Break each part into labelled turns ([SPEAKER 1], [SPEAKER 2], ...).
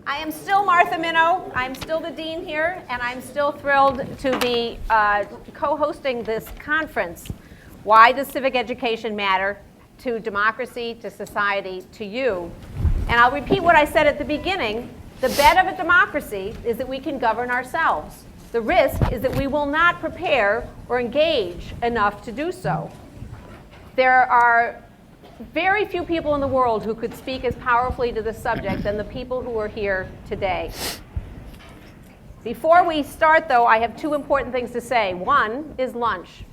[SPEAKER 1] I am still Martha Minow. I'm still the dean here, and I'm still thrilled to be co-hosting this conference. Why does civic education matter to democracy, to society, to you? And I'll repeat what I said at the beginning. The bet of a democracy is that we can govern ourselves. The risk is that we will not prepare or engage enough to do so. There are very few people in the world who could speak as powerfully to this subject than the people who are here today. Before we start, though, I have two important things to say. One is lunch.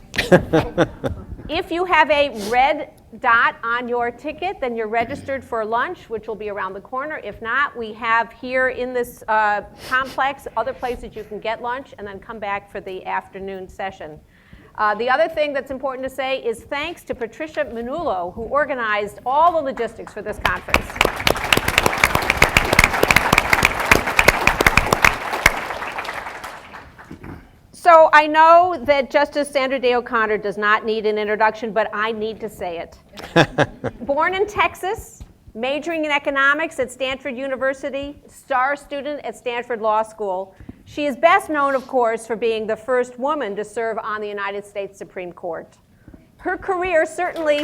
[SPEAKER 1] If you have a red dot on your ticket, then you're registered for lunch, which will be around the corner. If not, we have here in this complex other places you can get lunch and then come back for the afternoon session. The other thing that's important to say is thanks to Patricia Manullo, who organized all the logistics for this conference. So I know that Justice Sandra Day O'Connor does not need an introduction, but I need to say it. Born in Texas, majoring in economics at Stanford University, star student at Stanford Law School, she is best known, of course, for being the first woman to serve on the United States Supreme Court. Her career certainly...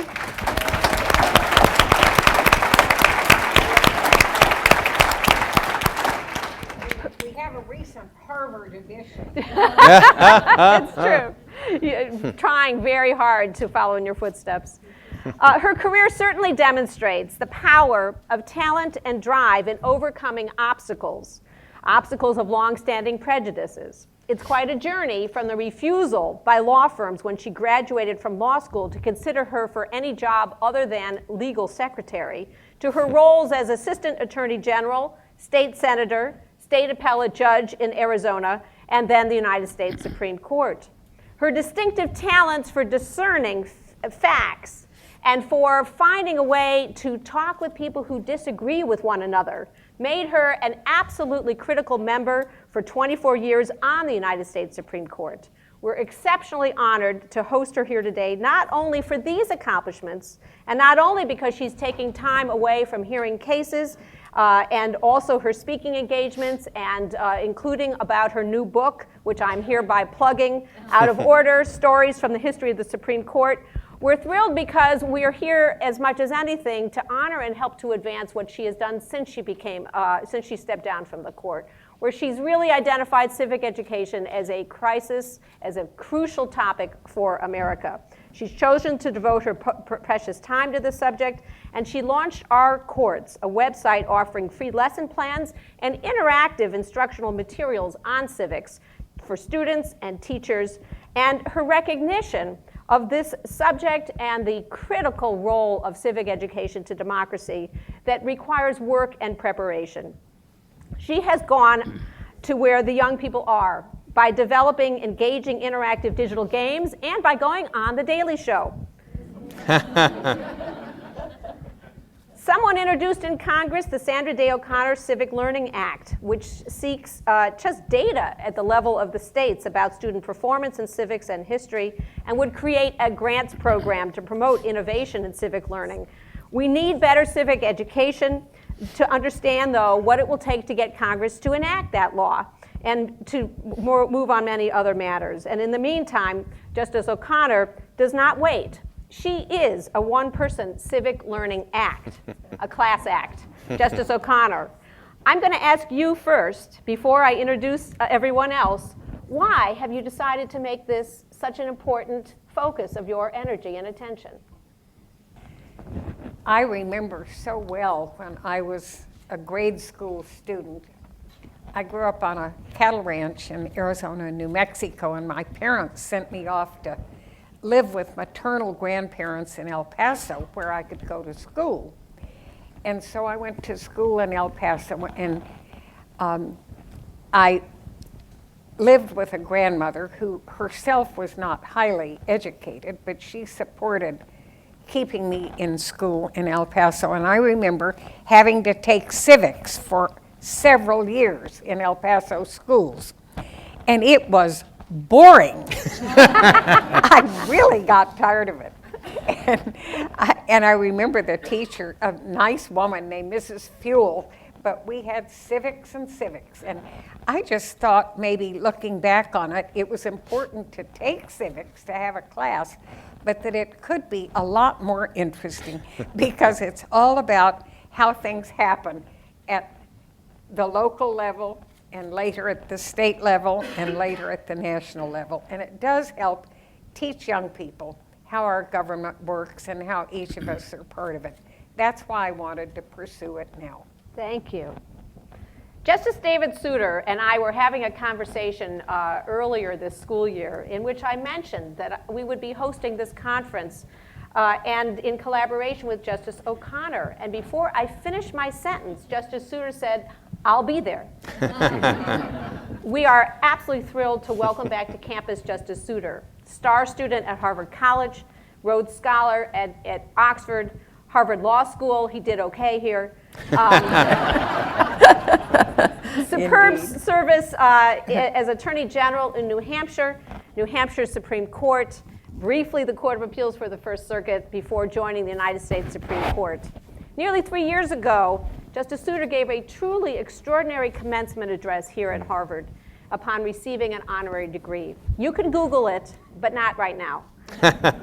[SPEAKER 2] We have a recent Harvard edition.
[SPEAKER 1] That's true. You're trying very hard to follow in your footsteps. Her career certainly demonstrates the power of talent and drive in overcoming obstacles of long-standing prejudices. It's quite a journey from the refusal by law firms when she graduated from law school to consider her for any job other than legal secretary, to her roles as assistant attorney general, state senator, state appellate judge in Arizona, and then the United States Supreme Court. Her distinctive talents for discerning facts and for finding a way to talk with people who disagree with one another made her an absolutely critical member for 24 years on the United States Supreme Court. We're exceptionally honored to host her here today, not only for these accomplishments, and not only because she's taking time away from hearing cases, and also her speaking engagements, and including about her new book, which I'm hereby plugging, Out of Order, Stories from the History of the Supreme Court. We're thrilled because we are here as much as anything to honor and help to advance what she has done since she stepped down from the court, where she's really identified civic education as a crisis, as a crucial topic for America. She's chosen to devote her precious time to this subject, and she launched Our Courts, a website offering free lesson plans and interactive instructional materials on civics for students and teachers, and her recognition of this subject and the critical role of civic education to democracy that requires work and preparation. She has gone to where the young people are by developing engaging interactive digital games and by going on The Daily Show. Someone introduced in Congress the Sandra Day O'Connor Civic Learning Act, which seeks just data at the level of the states about student performance in civics and history, and would create a grants program to promote innovation in civic learning. We need better civic education to understand, though, what it will take to get Congress to enact that law and to move on many other matters. And in the meantime, Justice O'Connor does not wait. She is a one-person civic learning act, a class act. Justice O'Connor, I'm going to ask you first, before I introduce everyone else, why have you decided to make this such an important focus of your energy and attention?
[SPEAKER 2] I remember so well when I was a grade school student. I grew up on a cattle ranch in Arizona and New Mexico, and my parents sent me off to live with maternal grandparents in El Paso, where I could go to school. And so I went to school in El Paso, and I lived with a grandmother who herself was not highly educated, but she supported keeping me in school in El Paso. And I remember having to take civics for several years in El Paso schools. And it was boring. I really got tired of it. And I remember the teacher, a nice woman named Mrs. Fuel, but we had civics and civics. And I just thought maybe looking back on it, it was important to take civics, to have a class, but that it could be a lot more interesting because it's all about how things happen at the local level and later at the state level and later at the national level. And it does help teach young people how our government works and how each of us are part of it. That's why I wanted to pursue it now.
[SPEAKER 1] Thank you. Justice David Souter and I were having a conversation earlier this school year in which I mentioned that we would be hosting this conference and in collaboration with Justice O'Connor. And before I finished my sentence, Justice Souter said, "I'll be there." We are absolutely thrilled to welcome back to campus Justice Souter, star student at Harvard College, Rhodes Scholar at Oxford, Harvard Law School. He did okay here. Superb
[SPEAKER 2] Indeed.
[SPEAKER 1] service as Attorney General in New Hampshire, New Hampshire Supreme Court, briefly the Court of Appeals for the First Circuit before joining the United States Supreme Court. Nearly 3 years ago, Justice Souter gave a truly extraordinary commencement address here at Harvard upon receiving an honorary degree. You can Google it, but not right now.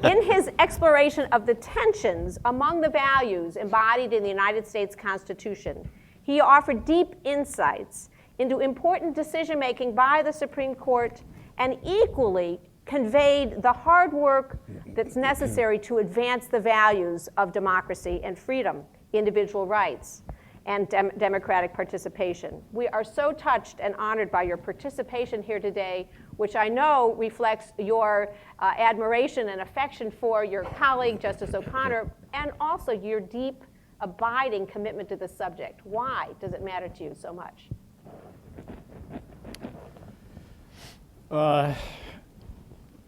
[SPEAKER 1] In his exploration of the tensions among the values embodied in the United States Constitution, he offered deep insights into important decision-making by the Supreme Court and equally conveyed the hard work that's necessary to advance the values of democracy and freedom, individual rights, and democratic participation. We are so touched and honored by your participation here today, which I know reflects your admiration and affection for your colleague, Justice O'Connor, and also your deep, abiding commitment to the subject. Why does it matter to you so much?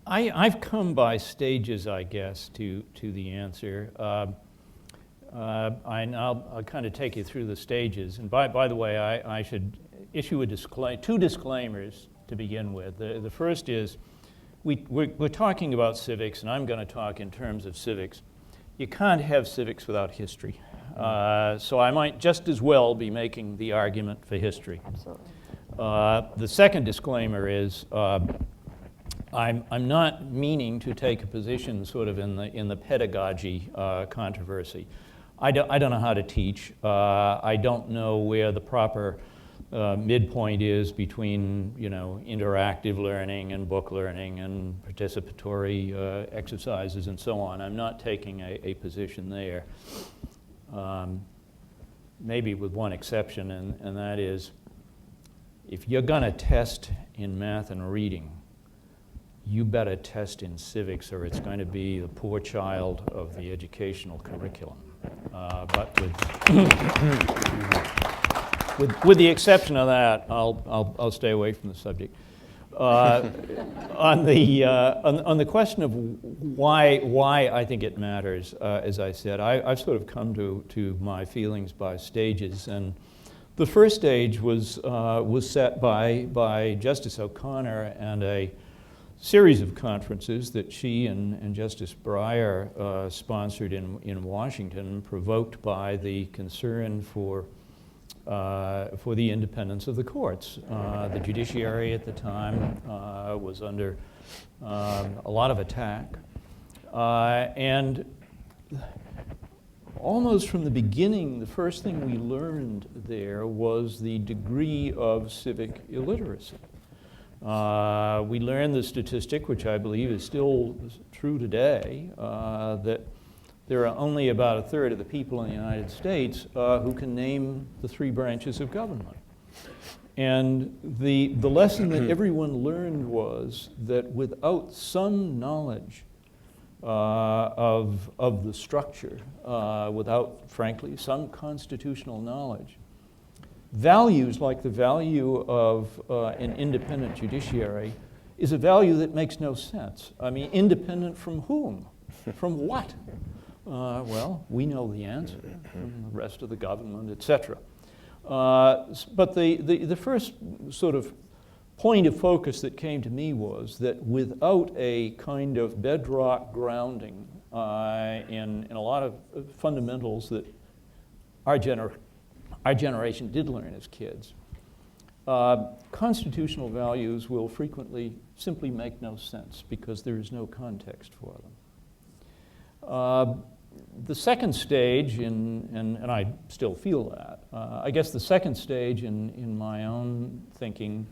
[SPEAKER 3] I've come by stages, I guess, to the answer. I'll kind of take you through the stages. And by the way, I should issue two disclaimers to begin with. The first is we're talking about civics, and I'm going to talk in terms of civics. You can't have civics without history. So I might just as well be making the argument for history.
[SPEAKER 1] Absolutely.
[SPEAKER 3] The second disclaimer is I'm not meaning to take a position sort of in the pedagogy controversy. I don't know how to teach. I don't know where the proper midpoint is between interactive learning and book learning and participatory exercises and so on. I'm not taking a position there. Maybe with one exception, and that is if you're going to test in math and reading, you better test in civics or it's going to be the poor child of the educational curriculum. But with the exception of that, I'll stay away from the subject. On the question of why I think it matters, as I said, I've sort of come to my feelings by stages, and the first stage was set by Justice O'Connor and a series of conferences that she and Justice Breyer sponsored in Washington, provoked by the concern for the independence of the courts. The judiciary at the time was under a lot of attack. And almost from the beginning, the first thing we learned there was the degree of civic illiteracy. We learned the statistic, which I believe is still true today, that there are only about a third of the people in the United States who can name the three branches of government. And the lesson that everyone learned was that without some knowledge of the structure, without, frankly, some constitutional knowledge, values like the value of an independent judiciary is a value that makes no sense. I mean, independent from whom? From what? Well, we know the answer, from the rest of the government, etc. But the first sort of point of focus that came to me was that without a kind of bedrock grounding in a lot of fundamentals that our our generation did learn as kids. Constitutional values will frequently simply make no sense because there is no context for them. The second stage, and I still feel that, I guess the second stage in my own thinking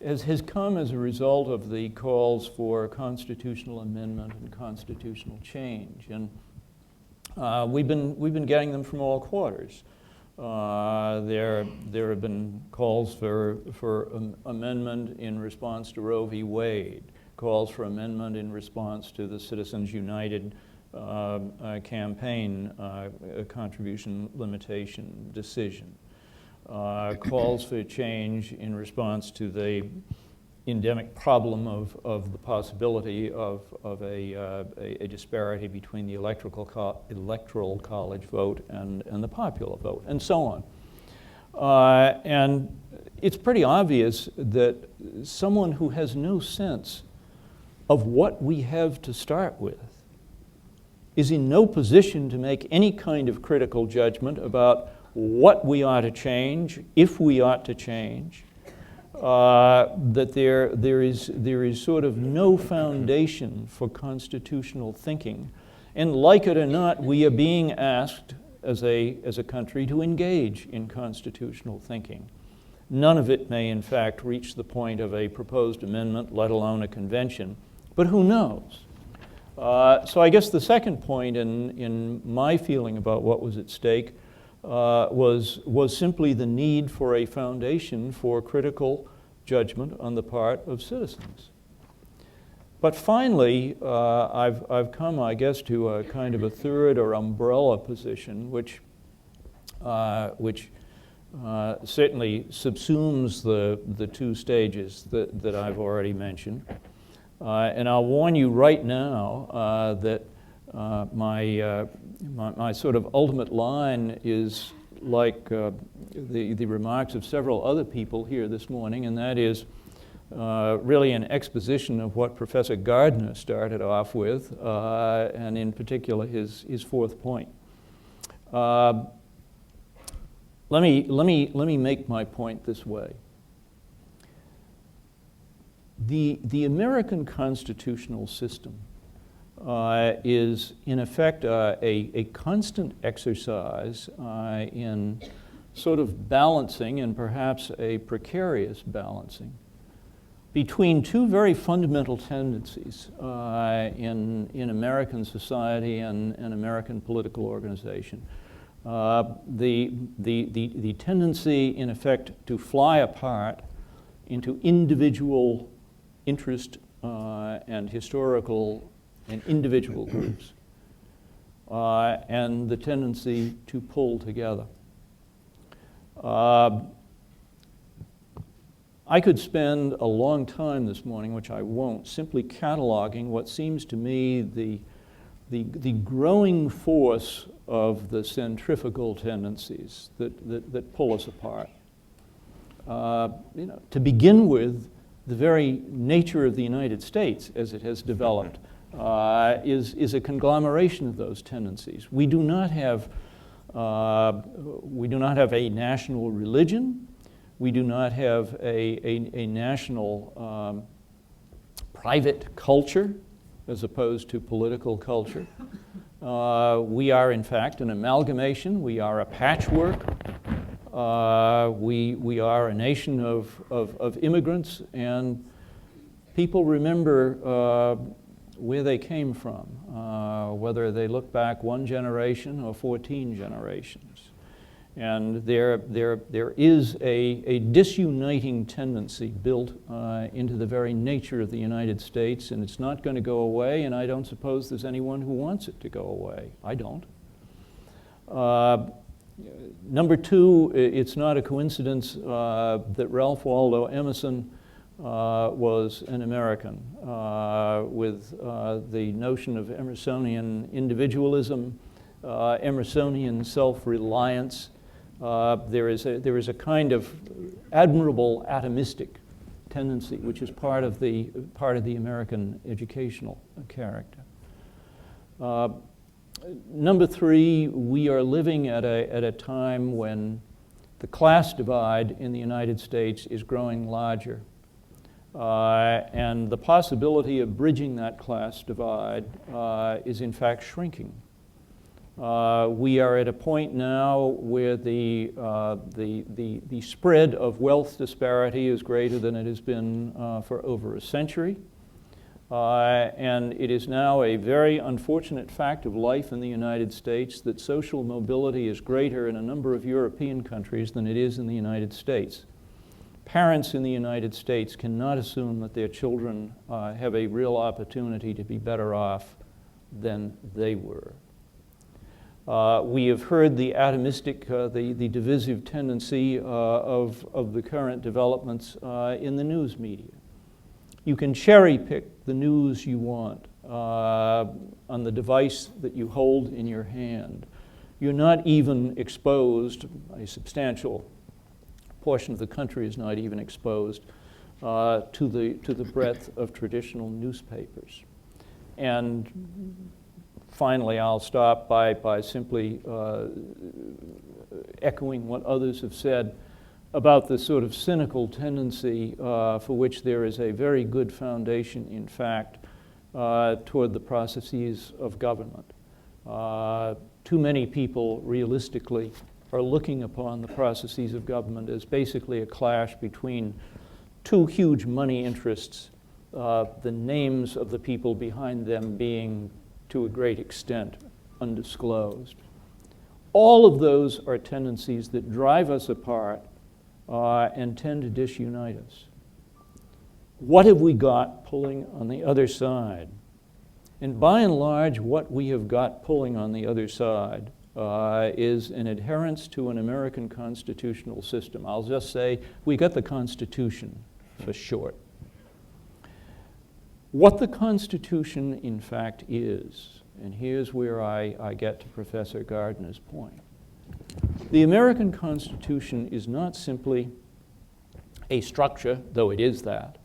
[SPEAKER 3] has come as a result of the calls for constitutional amendment and constitutional change. And we've been getting them from all quarters. There have been calls for amendment in response to Roe v. Wade, calls for amendment in response to the Citizens United campaign contribution limitation decision, calls for change in response to the endemic problem of the possibility of a disparity between the electoral college vote and the popular vote, and so on. And it's pretty obvious that someone who has no sense of what we have to start with is in no position to make any kind of critical judgment about what we ought to change, if we ought to change, that there is sort of no foundation for constitutional thinking. And like it or not, we are being asked as a country to engage in constitutional thinking. None of it may in fact reach the point of a proposed amendment, let alone a convention, but who knows? So I guess the second point in my feeling about what was at stake was simply the need for a foundation for critical judgment on the part of citizens. But finally, I've come, I guess, to a kind of a third or umbrella position, which certainly subsumes the two stages that I've already mentioned. And I'll warn you right now that my sort of ultimate line is like the remarks of several other people here this morning, and that is really an exposition of what Professor Gardner started off with, and in particular his fourth point. Let me make my point this way. The American constitutional system is, in effect, a constant exercise in sort of balancing, and perhaps a precarious balancing, between two very fundamental tendencies in American society and American political organization. The tendency, in effect, to fly apart into individual interest and historical and individual groups, and the tendency to pull together. I could spend a long time this morning, which I won't, simply cataloging what seems to me the growing force of the centrifugal tendencies that pull us apart. To begin with, the very nature of the United States as it has developed is a conglomeration of those tendencies. We do not have a national religion. We do not have a national private culture as opposed to political culture. We are, in fact, an amalgamation. We are a patchwork. We are a nation of immigrants, and people remember where they came from, whether they look back one generation or 14 generations. And there is a disuniting tendency built into the very nature of the United States, and it's not going to go away, and I don't suppose there's anyone who wants it to go away. I don't. Number two, it's not a coincidence that Ralph Waldo Emerson was an American with the notion of Emersonian individualism, Emersonian self-reliance. There is a kind of admirable atomistic tendency, which is part of the American educational character. Number three, we are living at a time when the class divide in the United States is growing larger. And the possibility of bridging that class divide is in fact shrinking. We are at a point now where the spread of wealth disparity is greater than it has been for over a century. And it is now a very unfortunate fact of life in the United States that social mobility is greater in a number of European countries than it is in the United States. Parents in the United States cannot assume that their children have a real opportunity to be better off than they were. We have heard the atomistic, the divisive tendency of the current developments in the news media. You can cherry pick the news you want on the device that you hold in your hand. You're not even exposed, a substantial portion of the country is not even exposed to the breadth of traditional newspapers. And finally, I'll stop by simply echoing what others have said about the sort of cynical tendency for which there is a very good foundation, in fact, toward the processes of government. Too many people, realistically, are looking upon the processes of government as basically a clash between two huge money interests, the names of the people behind them being, to a great extent, undisclosed. All of those are tendencies that drive us apart and tend to disunite us. What have we got pulling on the other side? And by and large, what we have got pulling on the other side is an adherence to an American constitutional system. I'll just say we got the Constitution for short. What the Constitution, in fact, is, and here's where I get to Professor Gardner's point. The American Constitution is not simply a structure, though it is that.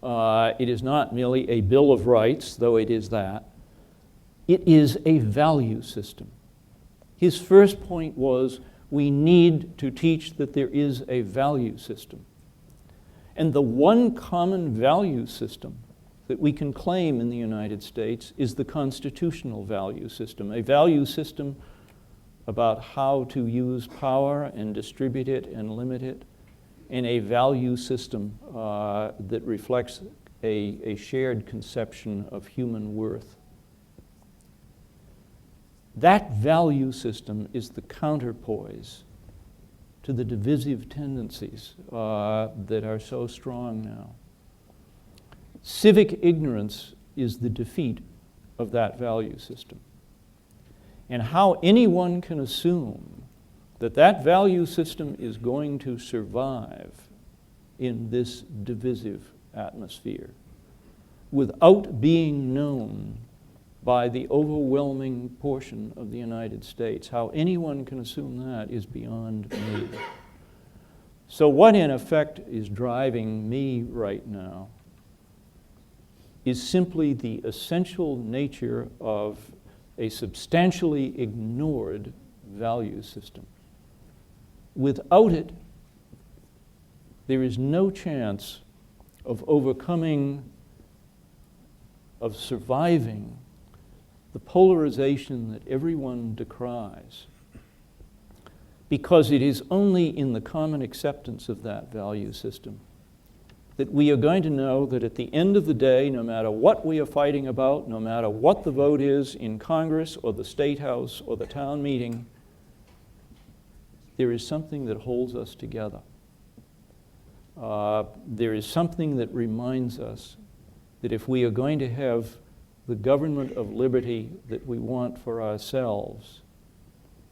[SPEAKER 3] It is not merely a Bill of Rights, though it is that. It is a value system. His first point was, we need to teach that there is a value system. And the one common value system that we can claim in the United States is the constitutional value system, a value system about how to use power and distribute it and limit it, and a value system that reflects a shared conception of human worth. That value system is the counterpoise to the divisive tendencies that are so strong now. Civic ignorance is the defeat of that value system. And how anyone can assume that that value system is going to survive in this divisive atmosphere without being known by the overwhelming portion of the United States, how anyone can assume that is beyond me. So what in effect is driving me right now is simply the essential nature of a substantially ignored value system. Without it, there is no chance of overcoming, of surviving the polarization that everyone decries, because it is only in the common acceptance of that value system that we are going to know that at the end of the day, no matter what we are fighting about, no matter what the vote is in Congress or the State House or the town meeting, there is something that holds us together. There is something that reminds us that if we are going to have the government of liberty that we want for ourselves,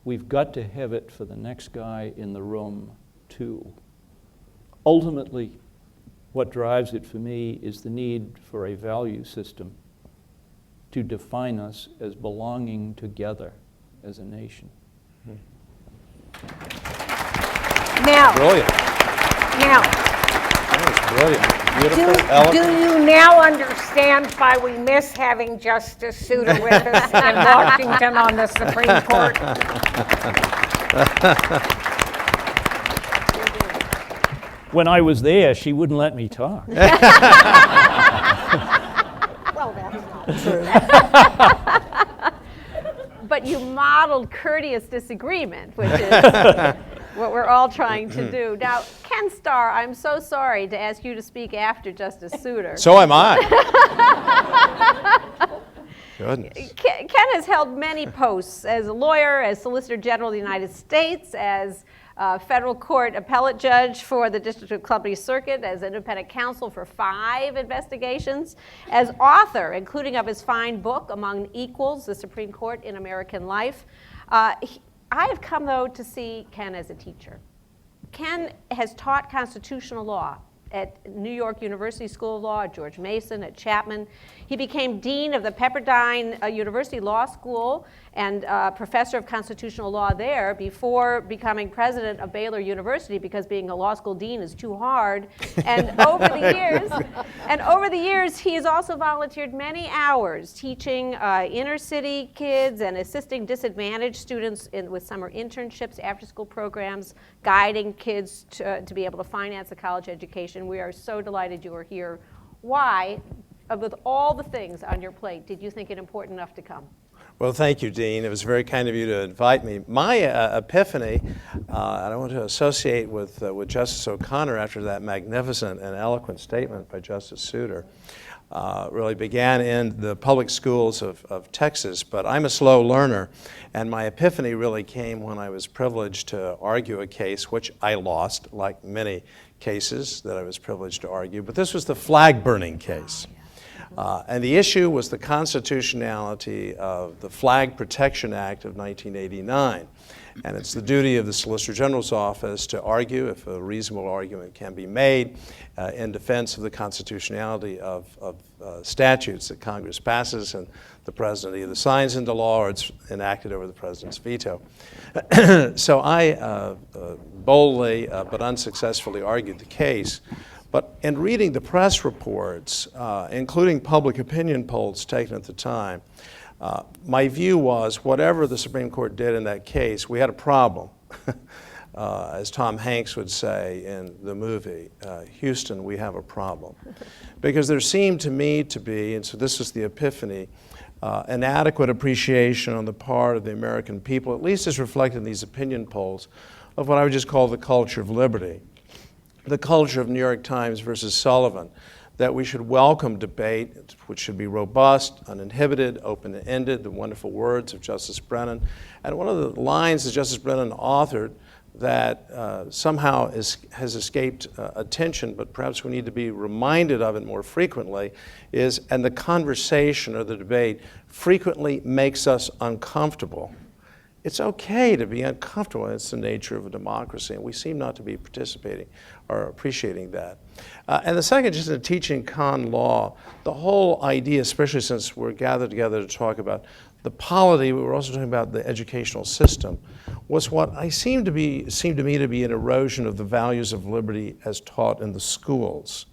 [SPEAKER 3] we've got to have it for the next guy in the room, too. Ultimately, what drives it for me is the need for a value system to define us as belonging together as a nation.
[SPEAKER 2] Now,
[SPEAKER 3] Brilliant.
[SPEAKER 2] that
[SPEAKER 3] was brilliant. Beautiful,
[SPEAKER 2] do you now understand why we miss having Justice Souter with us in Washington on the Supreme Court?
[SPEAKER 3] when I was there, she wouldn't let me talk.
[SPEAKER 1] Well, that's not true. But you modeled courteous disagreement, which is what we're all trying to do. Now, Ken Starr, I'm so sorry to ask you to speak after Justice Souter.
[SPEAKER 4] So am I. Goodness.
[SPEAKER 1] Ken has held many posts as a lawyer, as Solicitor General of the United States, as federal court appellate judge for the District of Columbia Circuit, as independent counsel for 5 investigations, as author, including of his fine book, Among Equals, the Supreme Court in American Life. I have come, though, to see Ken as a teacher. Ken has taught constitutional law at New York University School of Law, at George Mason, at Chapman. He became dean of the Pepperdine University Law School and professor of constitutional law there before becoming president of Baylor University, because being a law school dean is too hard. And over the years, he has also volunteered many hours teaching inner city kids and assisting disadvantaged students with summer internships, after-school programs, guiding kids to be able to finance a college education. We are so delighted you are here. Why, with all the things on your plate, did you think it important enough to come?
[SPEAKER 4] Well, thank you, Dean. It was very kind of you to invite me. My epiphany, and I want to associate with Justice O'Connor after that magnificent and eloquent statement by Justice Souter, really began in the public schools of Texas. But I'm a slow learner, and my epiphany really came when I was privileged to argue a case, which I lost, like many cases that I was privileged to argue. But this was the flag burning case. And the issue was the constitutionality of the Flag Protection Act of 1989. And it's the duty of the Solicitor General's office to argue, if a reasonable argument can be made, in defense of the constitutionality of statutes that Congress passes and the President either signs into law or it's enacted over the President's veto. So I boldly but unsuccessfully argued the case. But in reading the press reports, including public opinion polls taken at the time, my view was whatever the Supreme Court did in that case, we had a problem. As Tom Hanks would say in the movie, Houston, we have a problem. Because there seemed to me to be, and so this was the epiphany, an adequate appreciation on the part of the American people, at least as reflected in these opinion polls, of what I would just call the culture of liberty. The culture of New York Times versus Sullivan, that we should welcome debate, which should be robust, uninhibited, open-ended, the wonderful words of Justice Brennan. And one of the lines that Justice Brennan authored that somehow has escaped attention, but perhaps we need to be reminded of it more frequently, is, and the conversation or the debate frequently makes us uncomfortable. It's okay to be uncomfortable. It's the nature of a democracy, and we seem not to be participating or appreciating that. And the second, just in teaching con law, the whole idea, especially since we're gathered together to talk about the polity, we were also talking about the educational system, was what seemed to me to be an erosion of the values of liberty as taught in the schools.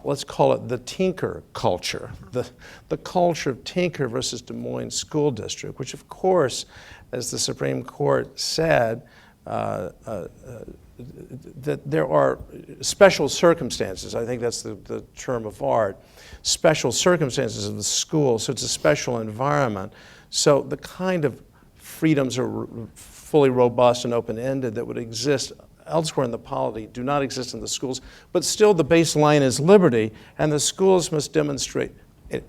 [SPEAKER 4] Let's call it the tinker culture, the culture of Tinker versus Des Moines School District, which of course, as the Supreme Court said, that there are special circumstances. I think that's the term of art. Special circumstances of the school, so it's a special environment. So the kind of freedoms are fully robust and open-ended that would exist elsewhere in the polity do not exist in the schools, but still the baseline is liberty, and the schools must demonstrate it.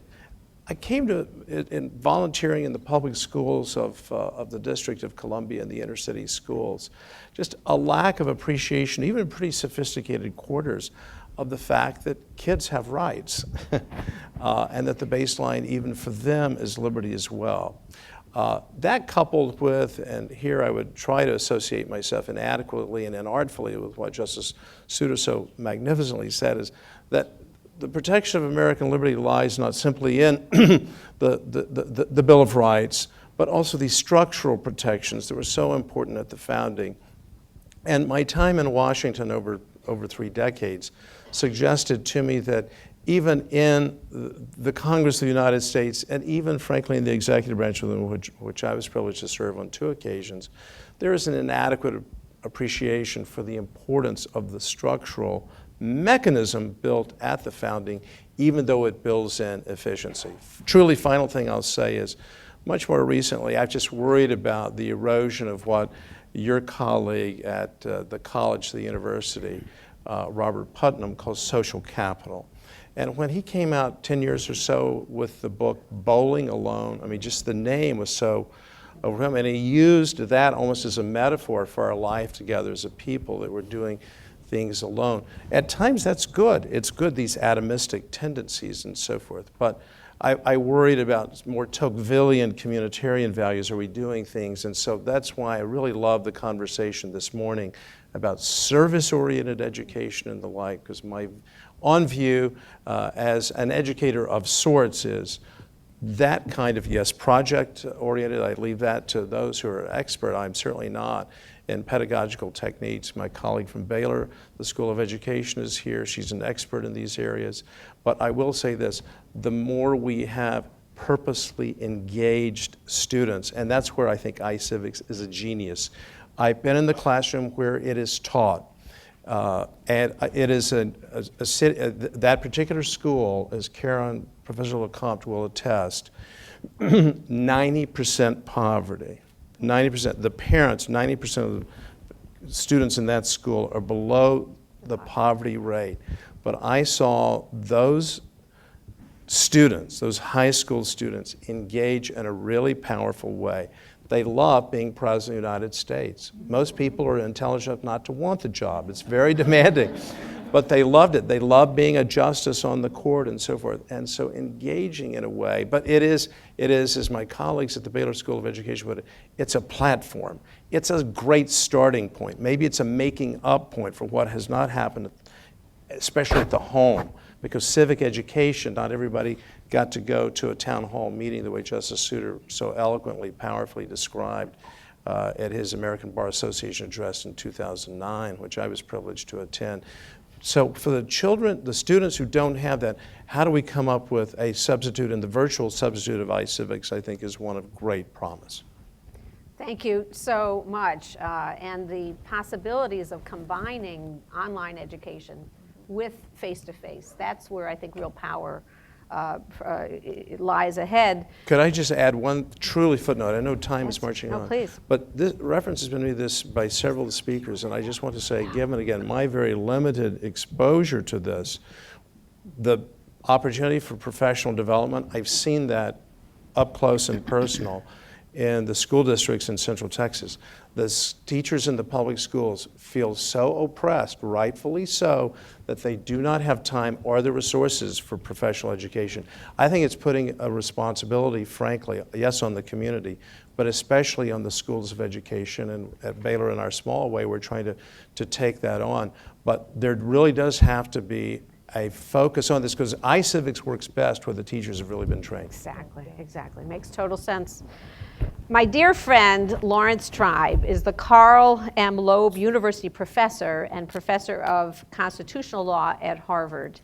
[SPEAKER 4] I came to it in volunteering in the public schools of the District of Columbia and the inner city schools, just a lack of appreciation, even in pretty sophisticated quarters, of the fact that kids have rights and that the baseline even for them is liberty as well. That coupled with, and here I would try to associate myself inadequately and inartfully with what Justice Souter so magnificently said, is that the protection of American liberty lies not simply in the Bill of Rights, but also these structural protections that were so important at the founding. And my time in Washington over 3 decades suggested to me that even in the Congress of the United States, and even frankly in the executive branch, which I was privileged to serve on 2 occasions, there is an inadequate appreciation for the importance of the structural mechanism built at the founding, even though it builds in efficiency. Truly, final thing I'll say is, much more recently, I've just worried about the erosion of what your colleague at the college, the university, Robert Putnam, calls social capital. And when he came out 10 years or so with the book Bowling Alone, I mean, just the name was so overwhelming. And he used that almost as a metaphor for our life together as a people, that we're doing things alone. At times that's good. It's good, these atomistic tendencies and so forth. But I worried about more Tocquevillian communitarian values. Are we doing things? And so that's why I really love the conversation this morning about service-oriented education and the like, because my on view as an educator of sorts is that kind of, yes, project-oriented. I leave that to those who are expert. I'm certainly not in pedagogical techniques. My colleague from Baylor, the School of Education, is here. She's an expert in these areas. But I will say this, the more we have purposely engaged students, and that's where I think iCivics is a genius. I've been in the classroom where it is taught, and it is that particular school, as Karen, Professor Lecomte will attest, 90% poverty. 90%, the parents, 90% of the students in that school are below the poverty rate. But I saw those students, those high school students, engage in a really powerful way. They love being President of the United States. Most people are intelligent enough not to want the job. It's very demanding. But they loved it. They loved being a justice on the court and so forth. And so engaging in a way, but it is, as my colleagues at the Baylor School of Education put it, it's a platform. It's a great starting point. Maybe it's a making up point for what has not happened, especially at the home. Because civic education, not everybody got to go to a town hall meeting the way Justice Souter so eloquently, powerfully described at his American Bar Association address in 2009, which I was privileged to attend. So for the children, the students who don't have that, how do we come up with a substitute? And the virtual substitute of iCivics, I think, is one of great promise.
[SPEAKER 1] Thank you so much. And the possibilities of combining online education with face-to-face, that's where I think real power lies ahead.
[SPEAKER 4] Could I just add one truly footnote? I know time is marching on.
[SPEAKER 1] Please.
[SPEAKER 4] But this reference has been made this by several speakers, and I just want to say, given again my very limited exposure to this, the opportunity for professional development, I've seen that up close and personal in the school districts in Central Texas. The teachers in the public schools feel so oppressed, rightfully so, that they do not have time or the resources for professional education. I think it's putting a responsibility, frankly, yes, on the community, but especially on the schools of education. And at Baylor, in our small way, we're trying to take that on. But there really does have to be a focus on this, because iCivics works best where the teachers have really been trained.
[SPEAKER 1] Exactly. Makes total sense. My dear friend, Laurence Tribe, is the Carl M. Loeb University Professor and Professor of Constitutional Law at Harvard.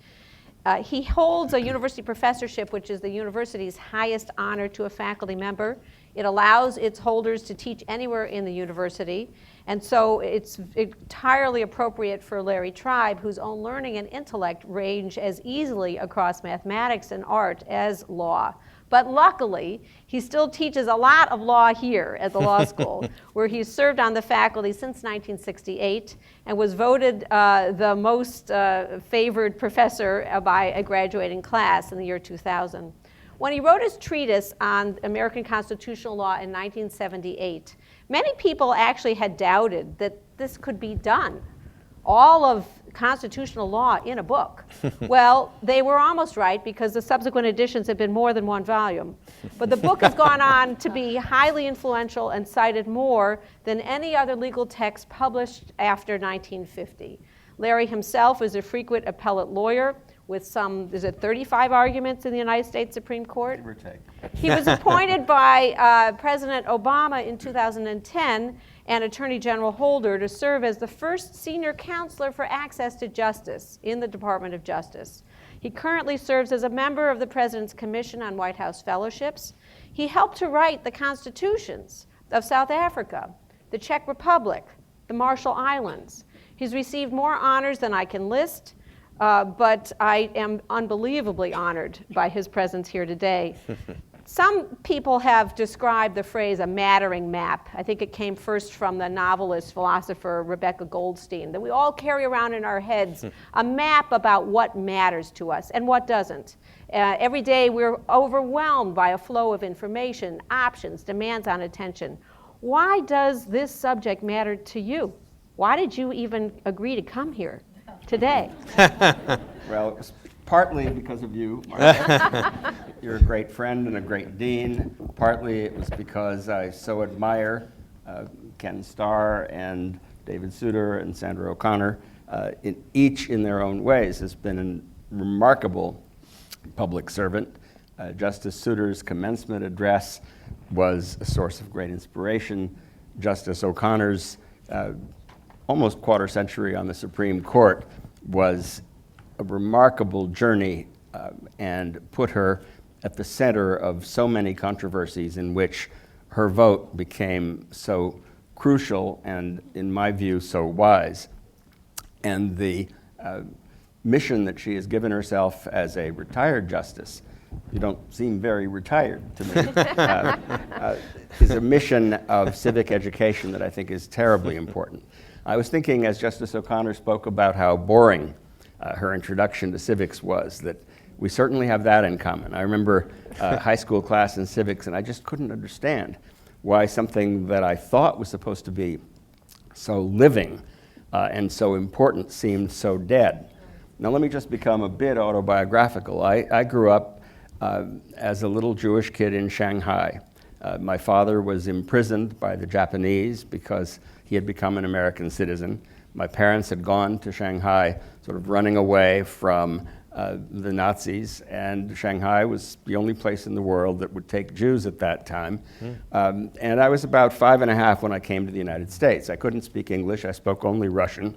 [SPEAKER 1] He holds a university professorship, which is the university's highest honor to a faculty member. It allows its holders to teach anywhere in the university. And so it's entirely appropriate for Larry Tribe, whose own learning and intellect range as easily across mathematics and art as law. But luckily, he still teaches a lot of law here at the law school, where he's served on the faculty since 1968 and was voted the most favored professor by a graduating class in the year 2000. When he wrote his treatise on American constitutional law in 1978, many people actually had doubted that this could be done. All of constitutional law in a book. Well, they were almost right, because the subsequent editions have been more than one volume. But the book has gone on to be highly influential and cited more than any other legal text published after 1950. Larry himself is a frequent appellate lawyer with some, 35 arguments in the United States Supreme Court?
[SPEAKER 5] Give or take.
[SPEAKER 1] He was appointed by President Obama in 2010 and Attorney General Holder to serve as the first senior counselor for access to justice in the Department of Justice. He currently serves as a member of the President's Commission on White House Fellowships. He helped to write the constitutions of South Africa, the Czech Republic, the Marshall Islands. He's received more honors than I can list, but I am unbelievably honored by his presence here today. Some people have described the phrase a mattering map. I think it came first from the novelist, philosopher Rebecca Goldstein, that we all carry around in our heads a map about what matters to us and what doesn't. Every day we're overwhelmed by a flow of information, options, demands on attention. Why does this subject matter to you? Why did you even agree to come here today?
[SPEAKER 5] Well, it was partly because of you, Martha. You're a great friend and a great dean. Partly it was because I so admire Ken Starr and David Souter and Sandra O'Connor. Each in their own ways has been a remarkable public servant. Justice Souter's commencement address was a source of great inspiration. Justice O'Connor's almost quarter century on the Supreme Court was a remarkable journey and put her at the center of so many controversies in which her vote became so crucial and, in my view, so wise. And the mission that she has given herself as a retired justice, you don't seem very retired to me, is a mission of civic education that I think is terribly important. I was thinking as Justice O'Connor spoke about how boring her introduction to civics was, that we certainly have that in common. I remember high school class in civics, and I just couldn't understand why something that I thought was supposed to be so living and so important seemed so dead. Now let me just become a bit autobiographical. I grew up as a little Jewish kid in Shanghai. My father was imprisoned by the Japanese because he had become an American citizen. My parents had gone to Shanghai, sort of running away from the Nazis, and Shanghai was the only place in the world that would take Jews at that time. And I was about 5 and a half when I came to the United States. I couldn't speak English, I spoke only Russian.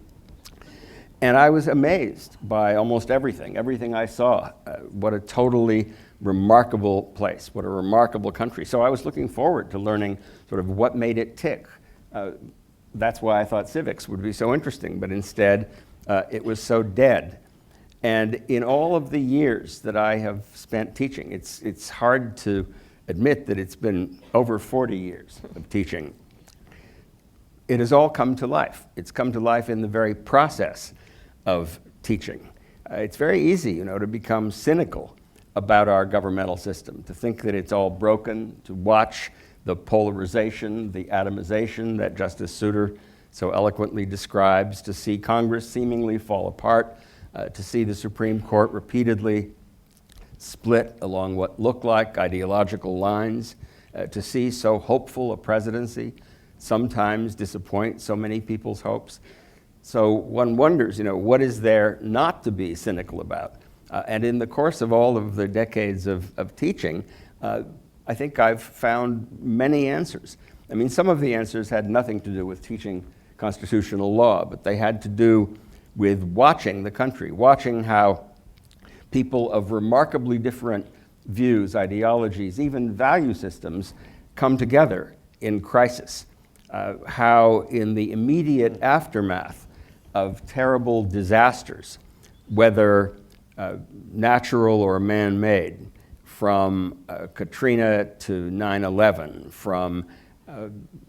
[SPEAKER 5] And I was amazed by almost everything I saw. What a totally remarkable place, what a remarkable country. So I was looking forward to learning sort of what made it tick. That's why I thought civics would be so interesting, but instead it was so dead. And in all of the years that I have spent teaching, it's hard to admit that it's been over 40 years of teaching. It has all come to life. It's come to life in the very process of teaching. It's very easy, to become cynical about our governmental system, to think that it's all broken, to watch the polarization, the atomization that Justice Souter so eloquently describes, to see Congress seemingly fall apart, to see the Supreme Court repeatedly split along what look like ideological lines, to see so hopeful a presidency sometimes disappoint so many people's hopes. So one wonders, what is there not to be cynical about? And in the course of all of the decades of teaching, I think I've found many answers. I mean, some of the answers had nothing to do with teaching constitutional law, but they had to do with watching the country, watching how people of remarkably different views, ideologies, even value systems come together in crisis. How in the immediate aftermath of terrible disasters, whether natural or man-made, from Katrina to 9/11, from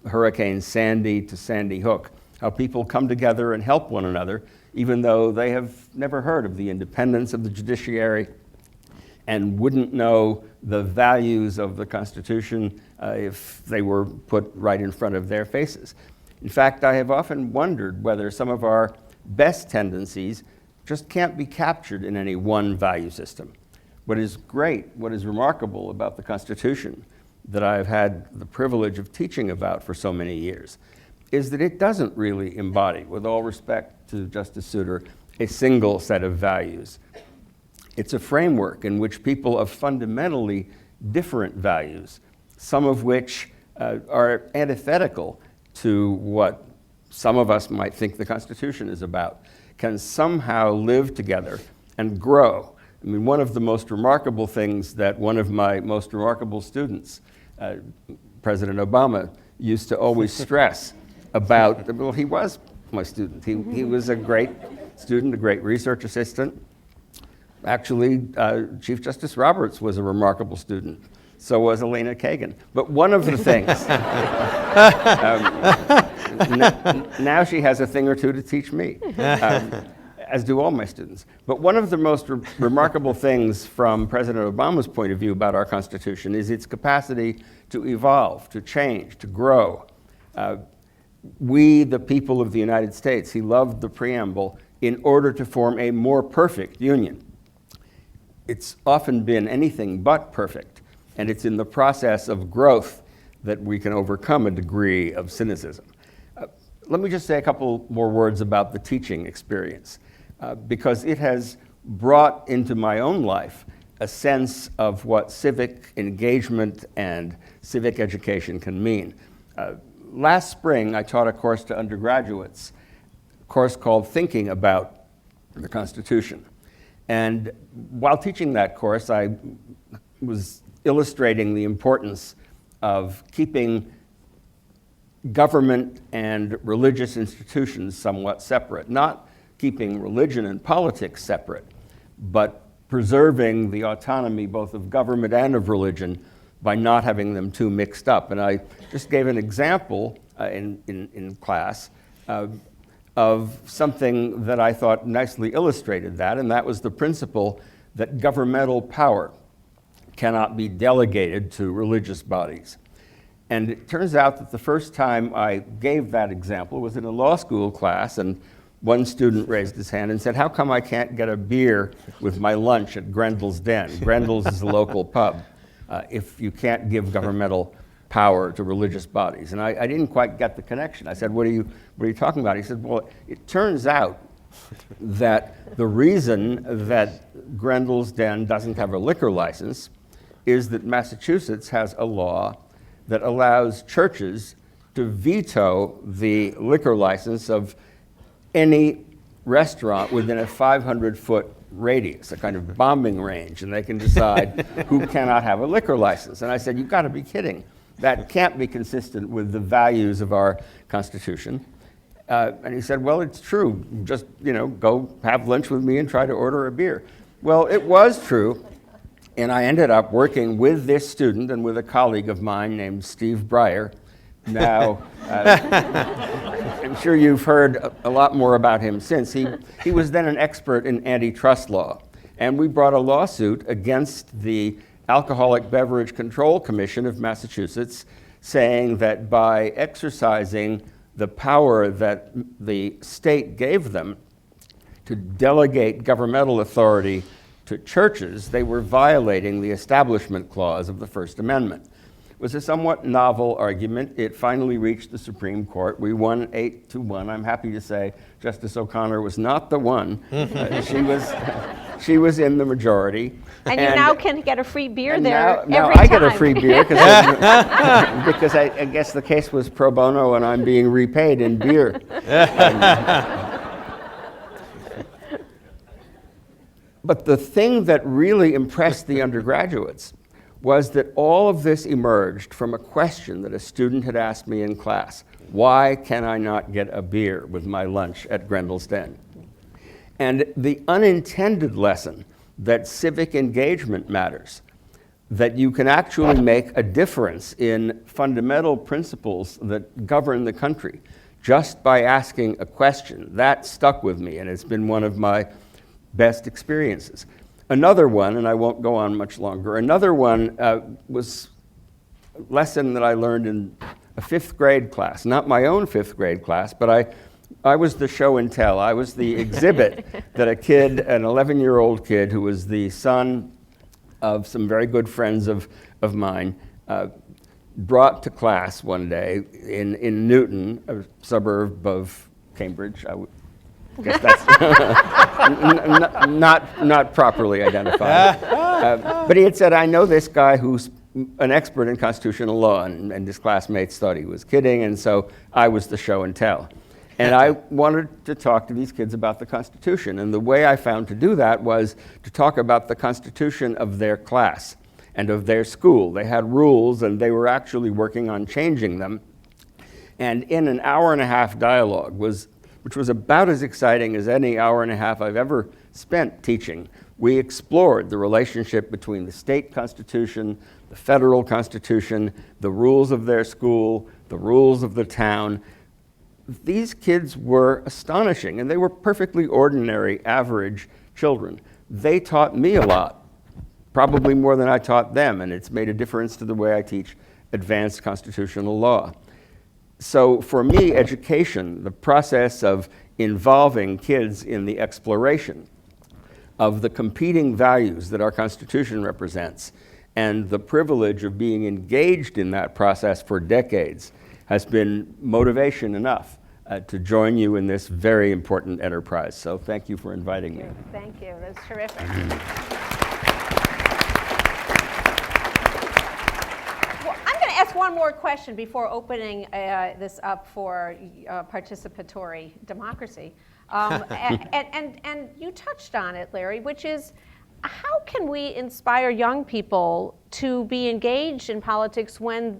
[SPEAKER 5] Hurricane Sandy to Sandy Hook, how people come together and help one another, even though they have never heard of the independence of the judiciary and wouldn't know the values of the Constitution if they were put right in front of their faces. In fact, I have often wondered whether some of our best tendencies just can't be captured in any one value system. What is great, what is remarkable about the Constitution that I've had the privilege of teaching about for so many years is that it doesn't really embody, with all respect to Justice Souter, a single set of values. It's a framework in which people of fundamentally different values, some of which are antithetical to what some of us might think the Constitution is about, can somehow live together and grow. I mean, one of the most remarkable things that one of my most remarkable students, President Obama, used to always stress about, well, he was my student. He was a great student, a great research assistant. Actually, Chief Justice Roberts was a remarkable student. So was Elena Kagan. But one of the things, now she has a thing or two to teach me, as do all my students. But one of the most remarkable things from President Obama's point of view about our Constitution is its capacity to evolve, to change, to grow. We, the people of the United States, he loved the preamble, in order to form a more perfect union. It's often been anything but perfect, and it's in the process of growth that we can overcome a degree of cynicism. Let me just say a couple more words about the teaching experience, because it has brought into my own life a sense of what civic engagement and civic education can mean. Last spring, I taught a course to undergraduates, a course called Thinking About the Constitution. And while teaching that course, I was illustrating the importance of keeping government and religious institutions somewhat separate, not keeping religion and politics separate, but preserving the autonomy both of government and of religion by not having them too mixed up. And I just gave an example in class of something that I thought nicely illustrated that, and that was the principle that governmental power cannot be delegated to religious bodies. And it turns out that the first time I gave that example was in a law school class, and one student raised his hand and said, "How come I can't get a beer with my lunch at Grendel's Den?" Grendel's is a local pub. If you can't give governmental power to religious bodies. And I didn't quite get the connection. I said, what are you talking about? He said, well, it turns out that the reason that Grendel's Den doesn't have a liquor license is that Massachusetts has a law that allows churches to veto the liquor license of any restaurant within a 500-foot radius, a kind of bombing range, and they can decide who cannot have a liquor license. And I said, you've got to be kidding. That can't be consistent with the values of our Constitution. And he said, well, it's true. Just, go have lunch with me and try to order a beer. Well, it was true. And I ended up working with this student and with a colleague of mine named Steve Breyer. Now, I'm sure you've heard a lot more about him since. He was then an expert in antitrust law. And we brought a lawsuit against the Alcoholic Beverage Control Commission of Massachusetts, saying that by exercising the power that the state gave them to delegate governmental authority to churches, they were violating the Establishment Clause of the First Amendment. It was a somewhat novel argument. It finally reached the Supreme Court. We won 8-1. I'm happy to say Justice O'Connor was not the one. She was in the majority.
[SPEAKER 1] And you now can get a free beer there
[SPEAKER 5] now
[SPEAKER 1] every
[SPEAKER 5] I
[SPEAKER 1] time.
[SPEAKER 5] get a free beer because I guess the case was pro bono and I'm being repaid in beer. But the thing that really impressed the undergraduates was that all of this emerged from a question that a student had asked me in class. Why can I not get a beer with my lunch at Grendel's Den? And the unintended lesson that civic engagement matters, that you can actually make a difference in fundamental principles that govern the country just by asking a question, that stuck with me, and it's been one of my best experiences. Another one, and I won't go on much longer, another one was a lesson that I learned in a 5th grade class, not my own 5th grade class, but I was the show and tell. I was the exhibit that an 11-year-old kid who was the son of some very good friends of mine brought to class one day in Newton, a suburb of Cambridge. I guess that's not properly identified. But he had said, I know this guy who's an expert in constitutional law, and his classmates thought he was kidding, and so I was the show and tell. And I wanted to talk to these kids about the Constitution, and the way I found to do that was to talk about the Constitution of their class and of their school. They had rules, and they were actually working on changing them. And in an hour-and-a-half dialogue, which was about as exciting as any hour-and-a-half I've ever spent teaching, we explored the relationship between the state constitution, the federal constitution, the rules of their school, the rules of the town. These kids were astonishing, and they were perfectly ordinary, average children. They taught me a lot, probably more than I taught them, and it's made a difference to the way I teach advanced constitutional law. So for me, education, the process of involving kids in the exploration of the competing values that our Constitution represents, and the privilege of being engaged in that process for decades, has been motivation enough to join you in this very important enterprise. So thank you for inviting me.
[SPEAKER 1] Thank you. That's terrific. Well, I'm going to ask one more question before opening this up for participatory democracy. And you touched on it, Larry, which is, how can we inspire young people to be engaged in politics when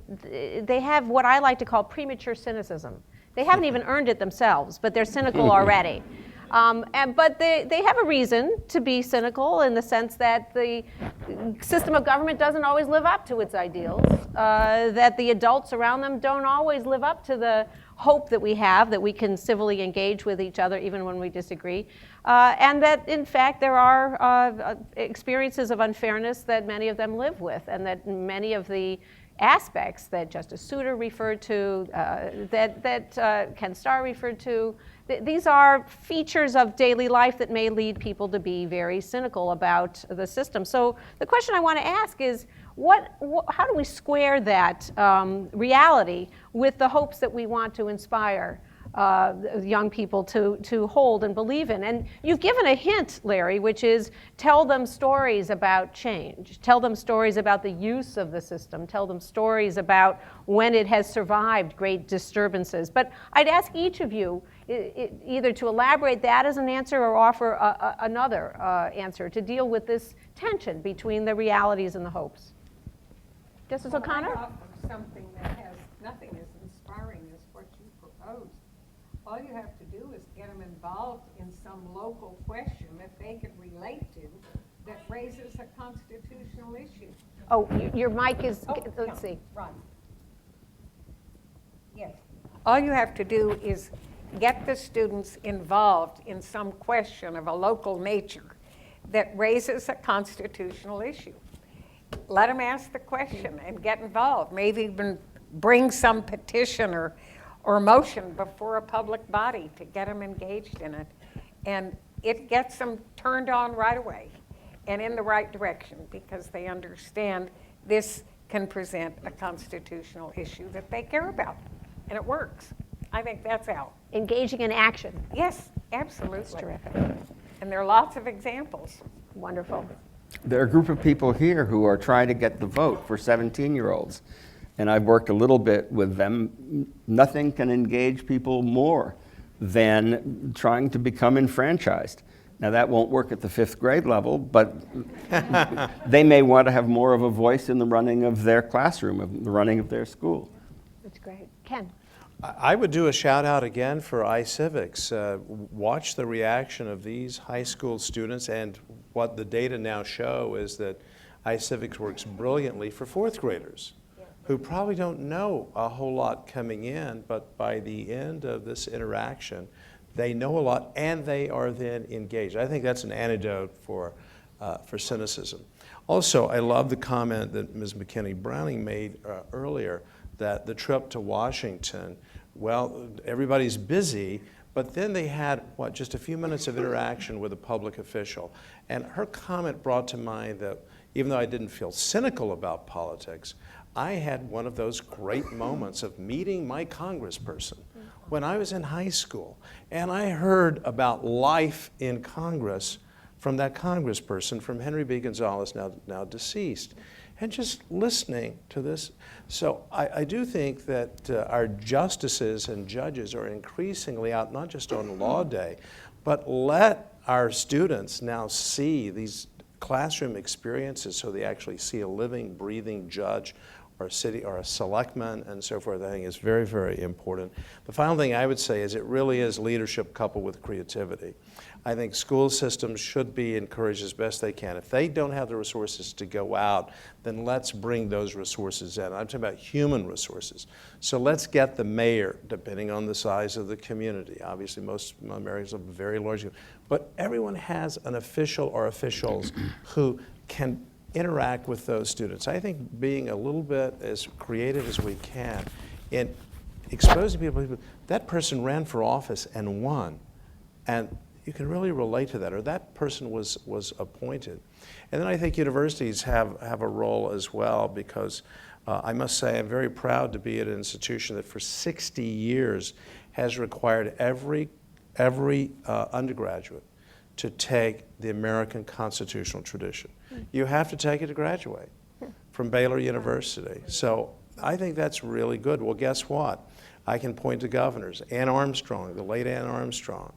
[SPEAKER 1] they have what I like to call premature cynicism? They haven't even earned it themselves, but they're cynical already. But they have a reason to be cynical in the sense that the system of government doesn't always live up to its ideals, that the adults around them don't always live up to the hope that we have, that we can civilly engage with each other even when we disagree, and that in fact there are experiences of unfairness that many of them live with, and that many of the aspects that Justice Souter referred to, that Ken Starr referred to, these are features of daily life that may lead people to be very cynical about the system. So the question I want to ask is, how do we square that reality with the hopes that we want to inspire young people to hold and believe in? And you've given a hint, Larry, which is tell them stories about change. Tell them stories about the use of the system. Tell them stories about when it has survived great disturbances. But I'd ask each of you either to elaborate that as an answer or offer another answer to deal with this tension between the realities and the hopes. Justice O'Connor?
[SPEAKER 2] I offer something that has nothing as inspiring as what you proposed. All you have to do is get them involved in some local question that they can relate to that raises a constitutional issue.
[SPEAKER 1] Oh, your mic is, let's see.
[SPEAKER 2] Right. Yes. All you have to do is get the students involved in some question of a local nature that raises a constitutional issue. Let them ask the question and get involved. Maybe even bring some petition or motion before a public body to get them engaged in it. And it gets them turned on right away and in the right direction, because they understand this can present a constitutional issue that they care about. And it works. I think that's out.
[SPEAKER 1] Engaging in action.
[SPEAKER 2] Yes, absolutely.
[SPEAKER 1] That's terrific.
[SPEAKER 2] And there are lots of examples.
[SPEAKER 1] Wonderful.
[SPEAKER 5] There are a group of people here who are trying to get the vote for 17-year-olds. And I've worked a little bit with them. Nothing can engage people more than trying to become enfranchised. Now, that won't work at the 5th grade level, but they may want to have more of a voice in the running of their classroom, the running of their school.
[SPEAKER 1] That's great. Ken?
[SPEAKER 4] I would do a shout out again for iCivics. Watch the reaction of these high school students, and what the data now show is that iCivics works brilliantly for 4th graders who probably don't know a whole lot coming in, but by the end of this interaction, they know a lot and they are then engaged. I think that's an antidote for cynicism. Also, I love the comment that Ms. McKinney-Browning made earlier, that the trip to Washington, well, everybody's busy, but then they had, just a few minutes of interaction with a public official. And her comment brought to mind that even though I didn't feel cynical about politics, I had one of those great moments of meeting my congressperson when I was in high school. And I heard about life in Congress from that congressperson, from Henry B. Gonzalez, now deceased. And just listening to this. So I do think that our justices and judges are increasingly out, not just on Law Day, but let our students now see these classroom experiences so they actually see a living, breathing judge or a city or a selectman and so forth, I think is very, very important. The final thing I would say is it really is leadership coupled with creativity. I think school systems should be encouraged as best they can. If they don't have the resources to go out, then let's bring those resources in. I'm talking about human resources. So let's get the mayor, depending on the size of the community. Obviously, most Americans have a very large, but everyone has an official or officials who can interact with those students. I think being a little bit as creative as we can in exposing people, that person ran for office and won. And you can really relate to that, or that person was appointed. And then I think universities have a role as well, because I must say I'm very proud to be at an institution that for 60 years has required every undergraduate to take the American constitutional tradition. You have to take it to graduate from Baylor University. So I think that's really good. Well, guess what? I can point to governors. Ann Armstrong, the late Ann Armstrong,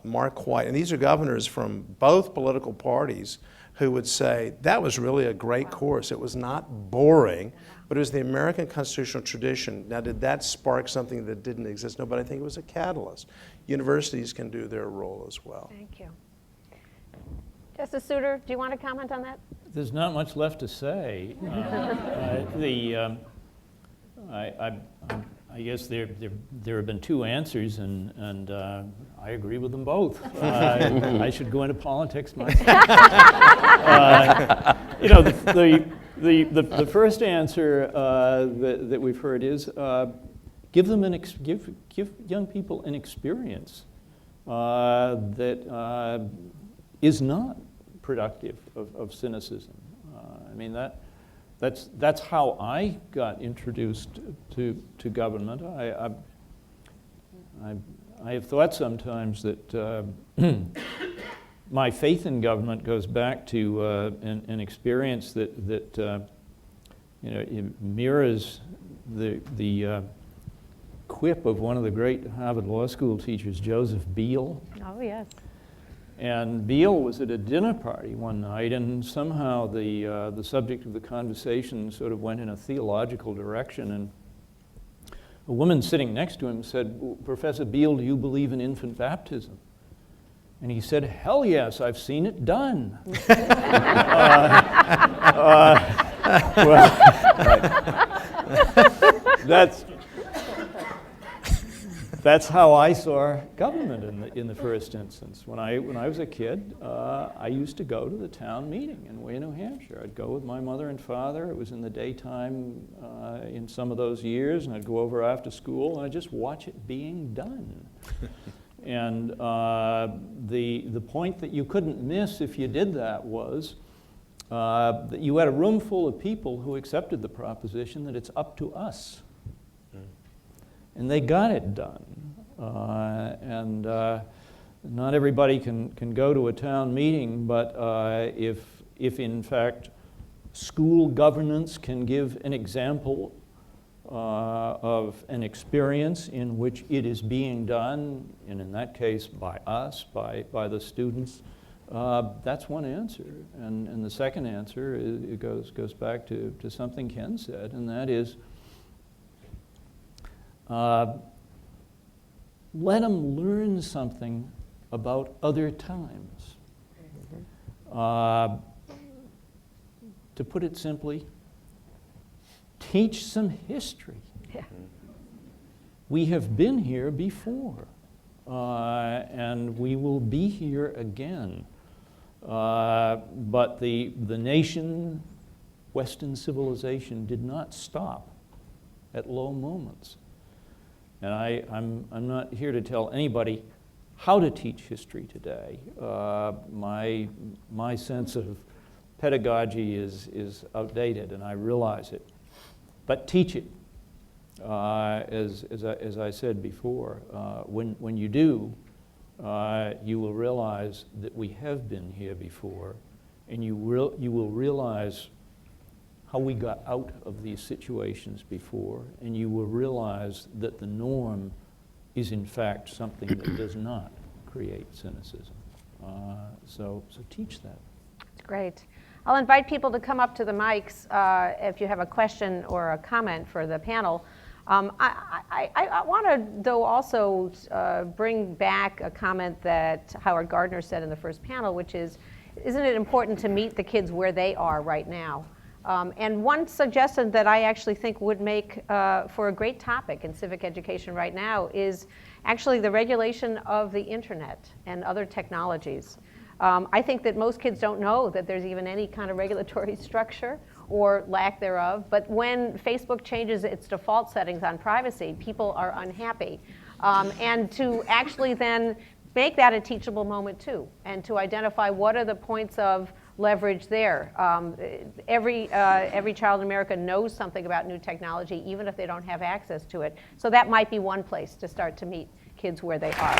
[SPEAKER 4] Mark White, and these are governors from both political parties who would say that was really a great course. It was not boring, but it was the American constitutional tradition. Now, did that spark something that didn't exist? No, but I think it was a catalyst. Universities can do their role as well.
[SPEAKER 1] Thank you. Justice Souter, do you want to comment on that?
[SPEAKER 3] There's not much left to say. I guess there have been two answers, and I agree with them both. I should go into politics myself. The first answer that we've heard is give young people an experience that is not productive of cynicism. I mean that's how I got introduced to government. I have thought sometimes that my faith in government goes back to an experience that mirrors the quip of one of the great Harvard Law School teachers, Joseph Beale.
[SPEAKER 1] Oh, yes.
[SPEAKER 3] And Beale was at a dinner party one night, and somehow the subject of the conversation sort of went in a theological direction, and a woman sitting next to him said, "Professor Beale, do you believe in infant baptism?" And he said, "Hell yes, I've seen it done." Well, that's how I saw government in the first instance. When I was a kid, I used to go to the town meeting in Wayne, New Hampshire. I'd go with my mother and father. It was in the daytime in some of those years, and I'd go over after school, and I'd just watch it being done. And the point that you couldn't miss if you did that was that you had a room full of people who accepted the proposition that it's up to us. And they got it done. And not everybody can go to a town meeting, but if in fact school governance can give an example of an experience in which it is being done, and in that case by us, by the students, that's one answer. And the second answer it goes back to something Ken said, and that is let them learn something about other times. To put it simply, teach some history.
[SPEAKER 1] Yeah.
[SPEAKER 3] We have been here before, and we will be here again. But the nation, Western civilization, did not stop at low moments. And I'm not here to tell anybody how to teach history today. My sense of pedagogy is outdated, and I realize it. But teach it, as I said before. When you do, you will realize that we have been here before, and you will realize how we got out of these situations before, and you will realize that the norm is in fact something that does not create cynicism. So teach that.
[SPEAKER 1] That's great. I'll invite people to come up to the mics if you have a question or a comment for the panel. I want to, though, also bring back a comment that Howard Gardner said in the first panel, which is, isn't it important to meet the kids where they are right now? And one suggestion that I actually think would make for a great topic in civic education right now is actually the regulation of the internet and other technologies. I think that most kids don't know that there's even any kind of regulatory structure or lack thereof, but when Facebook changes its default settings on privacy, people are unhappy. And to actually then make that a teachable moment too, and to identify what are the points of leverage there. Every child in America knows something about new technology, even if they don't have access to it. So that might be one place to start to meet kids where they are.